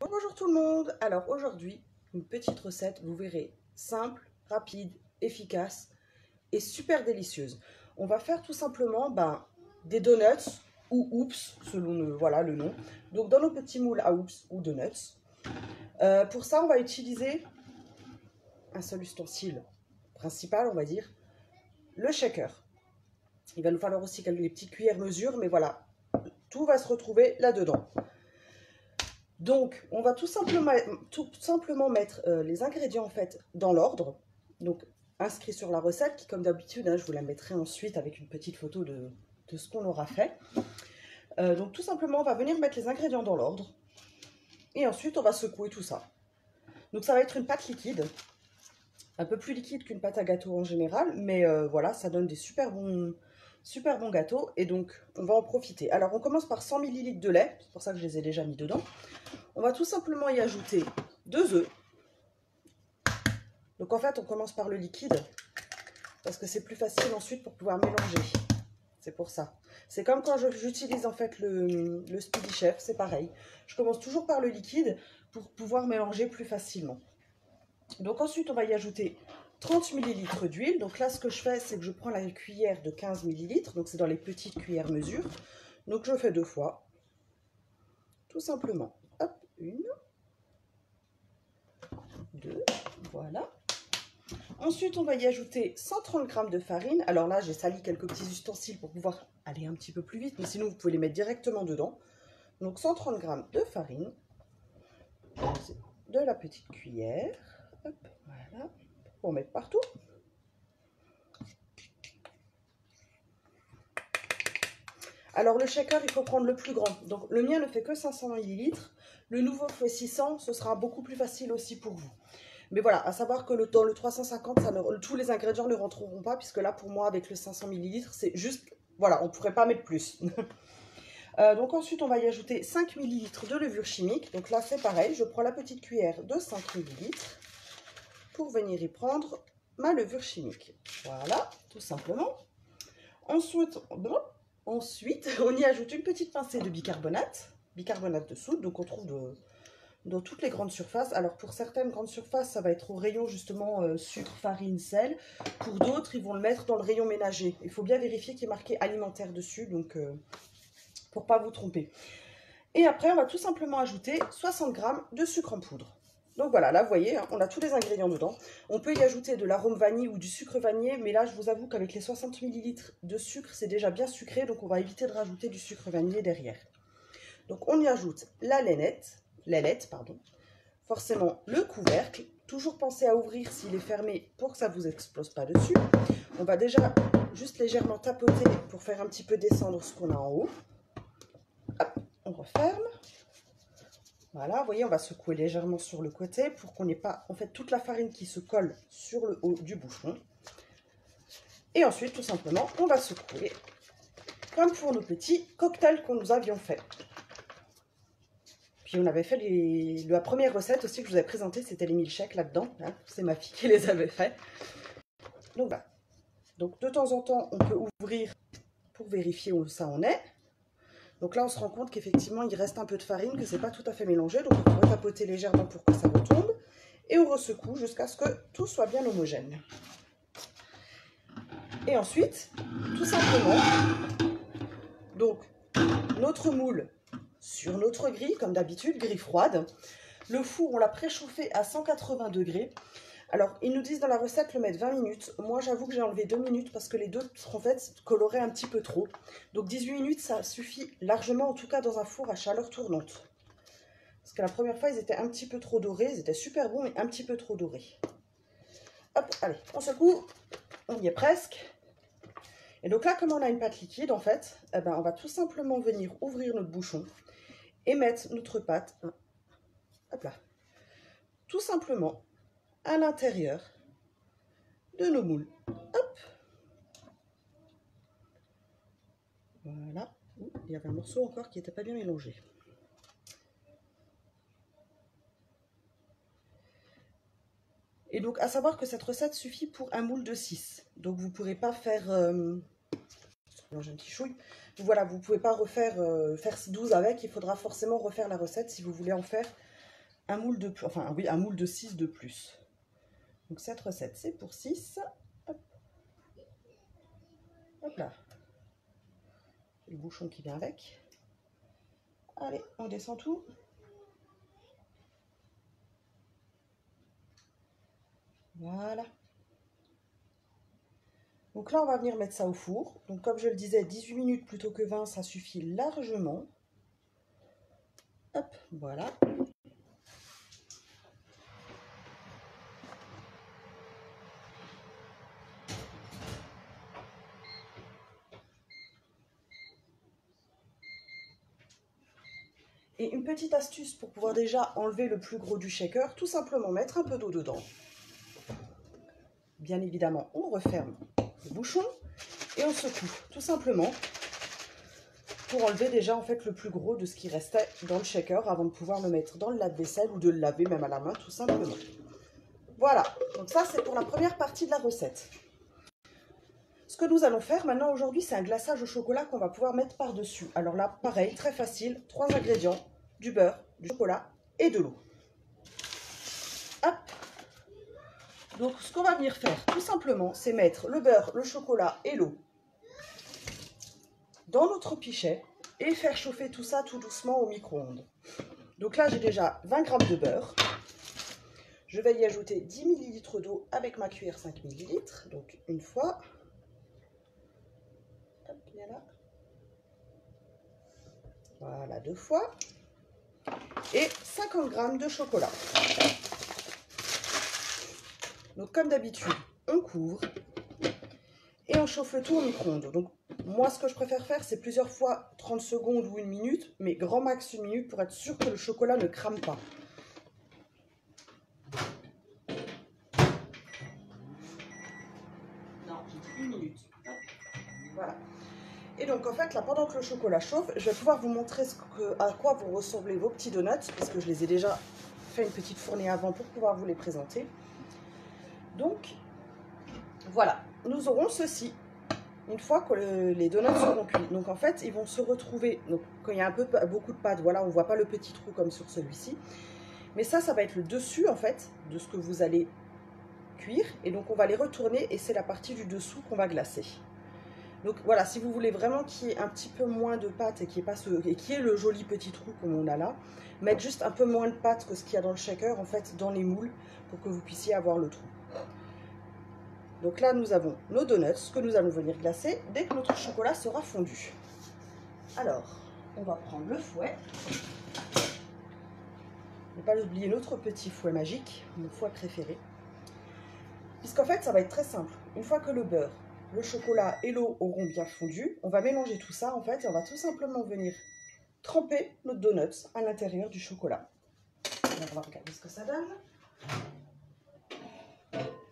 Bonjour tout le monde. Alors aujourd'hui, une petite recette, vous verrez, simple, rapide, efficace et super délicieuse. On va faire tout simplement des donuts ou oops, selon le nom. Donc dans nos petits moules à oops ou donuts. Pour ça, on va utiliser un seul ustensile principal, on va dire, le shaker. Il va nous falloir aussi les petites cuillères mesure, mais voilà, tout va se retrouver là-dedans. Donc, on va tout simplement mettre les ingrédients en fait dans l'ordre. Donc, inscrit sur la recette, qui comme d'habitude, je vous la mettrai ensuite avec une petite photo de ce qu'on aura fait. Donc, tout simplement, on va venir mettre les ingrédients dans l'ordre. Et ensuite, on va secouer tout ça. Donc, ça va être une pâte liquide. Un peu plus liquide qu'une pâte à gâteau en général. Mais voilà, ça donne des super bons gâteaux. Et donc, on va en profiter. Alors, on commence par 100 ml de lait. C'est pour ça que je les ai déjà mis dedans. On va tout simplement y ajouter 2 œufs. Donc en fait, on commence par le liquide parce que c'est plus facile ensuite pour pouvoir mélanger. C'est pour ça. C'est comme quand j'utilise en fait le Speedy Chef, c'est pareil. Je commence toujours par le liquide pour pouvoir mélanger plus facilement. Donc ensuite, on va y ajouter 30 ml d'huile. Donc là, ce que je fais, c'est que je prends la cuillère de 15 ml. Donc c'est dans les petites cuillères mesure. Donc je fais 2 fois. Tout simplement. Hop, 1, 2, voilà. Ensuite, on va y ajouter 130 g de farine. Alors là, j'ai sali quelques petits ustensiles pour pouvoir aller un petit peu plus vite, mais sinon, vous pouvez les mettre directement dedans. Donc, 130 g de farine, de la petite cuillère. Hop, voilà, pour mettre partout. Alors, le shaker, il faut prendre le plus grand. Donc, le mien ne fait que 500 ml. Le nouveau fait 600, ce sera beaucoup plus facile aussi pour vous. Mais voilà, à savoir que dans le 350, tous les ingrédients ne rentreront pas, puisque là, pour moi, avec le 500 ml, c'est juste, voilà, on ne pourrait pas mettre plus. Donc ensuite, on va y ajouter 5 ml de levure chimique. Donc là, c'est pareil, je prends la petite cuillère de 5 ml pour venir y prendre ma levure chimique. Voilà, tout simplement. Ensuite, on y ajoute une petite pincée de bicarbonate de soude, donc on trouve dans toutes les grandes surfaces. Alors pour certaines grandes surfaces, ça va être au rayon justement sucre, farine, sel. Pour d'autres, ils vont le mettre dans le rayon ménager. Il faut bien vérifier qu'il est marqué alimentaire dessus, donc pour pas vous tromper. Et après, on va tout simplement ajouter 60 g de sucre en poudre. Donc voilà, là vous voyez, hein, on a tous les ingrédients dedans. On peut y ajouter de l'arôme vanille ou du sucre vanillé, mais là je vous avoue qu'avec les 60 ml de sucre, c'est déjà bien sucré, donc on va éviter de rajouter du sucre vanillé derrière. Donc on y ajoute la l'ailette, forcément le couvercle. Toujours penser à ouvrir s'il est fermé pour que ça ne vous explose pas dessus. On va déjà juste légèrement tapoter pour faire un petit peu descendre ce qu'on a en haut. Hop, on referme. Voilà, vous voyez, on va secouer légèrement sur le côté pour qu'on n'ait pas en fait toute la farine qui se colle sur le haut du bouchon. Et ensuite, tout simplement, on va secouer comme pour nos petits cocktails qu'on nous avions fait. Puis on avait fait la première recette aussi que je vous avais présentée, c'était les milkshakes là-dedans. Hein, c'est ma fille qui les avait fait. Donc voilà. Donc de temps en temps, on peut ouvrir pour vérifier où ça en est. Donc là, on se rend compte qu'effectivement, il reste un peu de farine, que c'est pas tout à fait mélangé. Donc on va tapoter légèrement pour que ça retombe. Et on ressecoue jusqu'à ce que tout soit bien homogène. Et ensuite, tout simplement, donc notre moule sur notre grille, comme d'habitude, grille froide. Le four, on l'a préchauffé à 180 degrés. Alors, ils nous disent dans la recette le mettre 20 minutes. Moi, j'avoue que j'ai enlevé 2 minutes parce que les deux, en fait, coloraient un petit peu trop. Donc, 18 minutes, ça suffit largement, en tout cas dans un four à chaleur tournante. Parce que la première fois, ils étaient un petit peu trop dorés. Ils étaient super bons, mais un petit peu trop dorés. Hop, allez, on secoue. On y est presque. Et donc là, comme on a une pâte liquide, en fait, on va tout simplement venir ouvrir notre bouchon et mettre notre pâte, hop là, tout simplement à l'intérieur de nos moules. Hop. Voilà. Il y avait un morceau encore qui n'était pas bien mélangé. Et donc, à savoir que cette recette suffit pour un moule de 6. Donc, vous ne pourrez pas faire... j'ai un petit chouille. Voilà, vous ne pouvez pas refaire faire 12 avec. Il faudra forcément refaire la recette si vous voulez en faire un moule de plus, enfin oui, un moule de 6 de plus. Donc cette recette, c'est pour 6. Hop. Hop là. Le bouchon qui vient avec. Allez, on descend tout. Voilà. Donc là, on va venir mettre ça au four. Donc comme je le disais, 18 minutes plutôt que 20, ça suffit largement. Hop, voilà. Et une petite astuce pour pouvoir déjà enlever le plus gros du shaker, tout simplement mettre un peu d'eau dedans. Bien évidemment, on referme le bouchon et on secoue, tout simplement, pour enlever déjà en fait le plus gros de ce qui restait dans le shaker avant de pouvoir le mettre dans le lave-vaisselle ou de le laver même à la main, tout simplement. Voilà, donc ça c'est pour la première partie de la recette. Ce que nous allons faire maintenant aujourd'hui, c'est un glaçage au chocolat qu'on va pouvoir mettre par-dessus. Alors là, pareil, très facile, 3 ingrédients, du beurre, du chocolat et de l'eau. Hop. Donc ce qu'on va venir faire, tout simplement, c'est mettre le beurre, le chocolat et l'eau dans notre pichet et faire chauffer tout ça tout doucement au micro-ondes. Donc là, j'ai déjà 20 g de beurre. Je vais y ajouter 10 ml d'eau avec ma cuillère 5 ml. Donc une fois. Hop, bien là. Voilà, 2 fois. Et 50 g de chocolat. Donc comme d'habitude, on couvre et on chauffe le tout au micro-ondes. Donc moi, ce que je préfère faire, c'est plusieurs fois 30 secondes ou 1 minute, mais grand max 1 minute pour être sûr que le chocolat ne crame pas. Non, j'ai dit 1 minute. Voilà. Et donc en fait, là, pendant que le chocolat chauffe, je vais pouvoir vous montrer à quoi vont ressembler vos petits donuts, parce que je les ai déjà fait une petite fournée avant pour pouvoir vous les présenter. Donc, voilà, nous aurons ceci une fois que les donuts seront cuits. Donc en fait, ils vont se retrouver, donc quand il y a beaucoup de pâte, voilà, on ne voit pas le petit trou comme sur celui-ci. Mais ça va être le dessus en fait de ce que vous allez cuire. Et donc on va les retourner et c'est la partie du dessous qu'on va glacer. Donc voilà, si vous voulez vraiment qu'il y ait un petit peu moins de pâte et qu'il y ait le joli petit trou comme on a là, mettre juste un peu moins de pâte que ce qu'il y a dans le shaker en fait dans les moules pour que vous puissiez avoir le trou. Donc là nous avons nos donuts que nous allons venir glacer dès que notre chocolat sera fondu. Alors on va prendre le fouet. Ne pas oublier notre petit fouet magique, mon fouet préféré. Puisqu'en fait ça va être très simple. Une fois que le beurre, le chocolat et l'eau auront bien fondu, on va mélanger tout ça en fait et on va tout simplement venir tremper notre donuts à l'intérieur du chocolat. Alors, on va regarder ce que ça donne.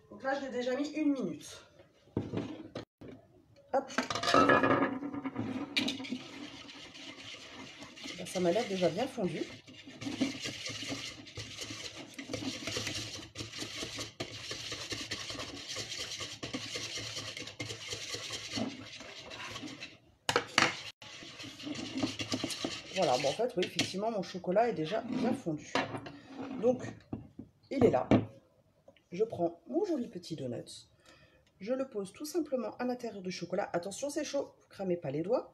Donc là je l'ai déjà mis 1 minute. Hop. Ben, ça m'a l'air déjà bien fondu. Voilà, bon en fait, oui, effectivement, mon chocolat est déjà bien fondu. Donc, il est là. Je prends mon joli petit donut. Je le pose tout simplement à l'intérieur du chocolat. Attention, c'est chaud, ne cramez pas les doigts.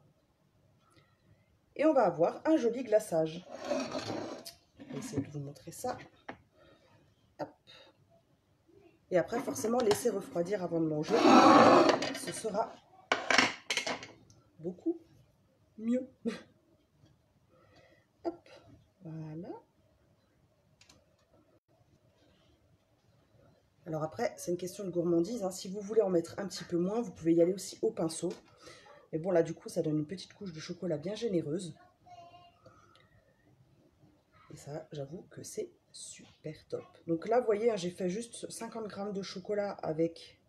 Et on va avoir un joli glaçage. Je vais essayer de vous montrer ça. Hop. Et après, forcément, laissez refroidir avant de manger. Ce sera beaucoup mieux. Hop, voilà. Alors après, c'est une question de gourmandise. Hein. Si vous voulez en mettre un petit peu moins, vous pouvez y aller aussi au pinceau. Mais bon, là, du coup, ça donne une petite couche de chocolat bien généreuse. Et ça, j'avoue que c'est super top. Donc là, vous voyez, hein, j'ai fait juste 50 g de chocolat avec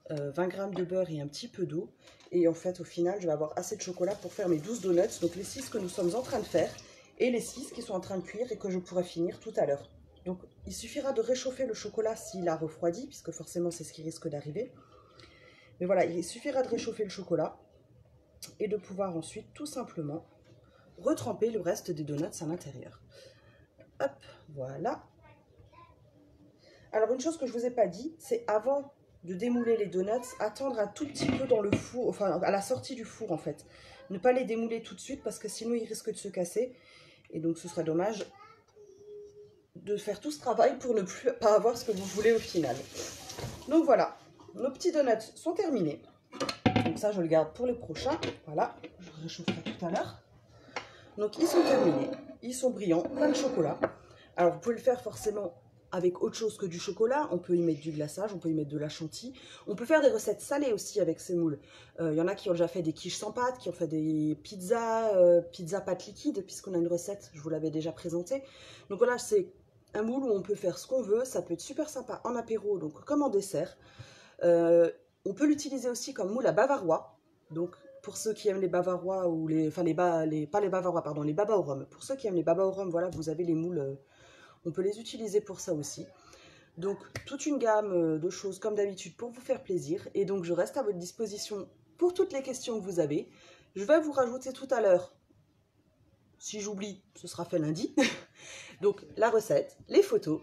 20 g de beurre et un petit peu d'eau. Et en fait, au final, je vais avoir assez de chocolat pour faire mes 12 donuts. Donc les 6 que nous sommes en train de faire et les 6 qui sont en train de cuire et que je pourrai finir tout à l'heure. Donc il suffira de réchauffer le chocolat s'il a refroidi, puisque forcément c'est ce qui risque d'arriver. Mais voilà, il suffira de réchauffer le chocolat et de pouvoir ensuite tout simplement retremper le reste des donuts à l'intérieur. Hop, voilà. Alors, une chose que je ne vous ai pas dit, c'est avant de démouler les donuts, attendre un tout petit peu dans le four, enfin à la sortie du four en fait. Ne pas les démouler tout de suite parce que sinon ils risquent de se casser. Et donc ce serait dommage de faire tout ce travail pour ne pas avoir ce que vous voulez au final. Donc voilà, nos petits donuts sont terminés. Donc ça je le garde pour les prochains. Voilà, je réchaufferai tout à l'heure. Donc ils sont terminés, ils sont brillants, plein de chocolat. Alors vous pouvez le faire forcément avec autre chose que du chocolat. On peut y mettre du glaçage, on peut y mettre de la chantilly. On peut faire des recettes salées aussi avec ces moules. Il y en a qui ont déjà fait des quiches sans pâte, qui ont fait des pizzas, pizza pâte liquide, puisqu'on a une recette, je vous l'avais déjà présentée. Donc voilà, c'est un moule où on peut faire ce qu'on veut. Ça peut être super sympa en apéro, donc comme en dessert. On peut l'utiliser aussi comme moule à bavarois. Donc pour ceux qui aiment les bavarois ou les, enfin pas les bavarois, pardon, les babas au rhum. Pour ceux qui aiment les babas au rhum, voilà, vous avez les moules. On peut les utiliser pour ça aussi. Donc, toute une gamme de choses comme d'habitude pour vous faire plaisir. Et donc, je reste à votre disposition pour toutes les questions que vous avez. Je vais vous rajouter tout à l'heure, si j'oublie, ce sera fait lundi. Donc, la recette, les photos.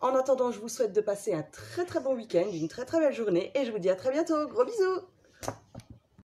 En attendant, je vous souhaite de passer un très très bon week-end, une très très belle journée. Et je vous dis à très bientôt. Gros bisous!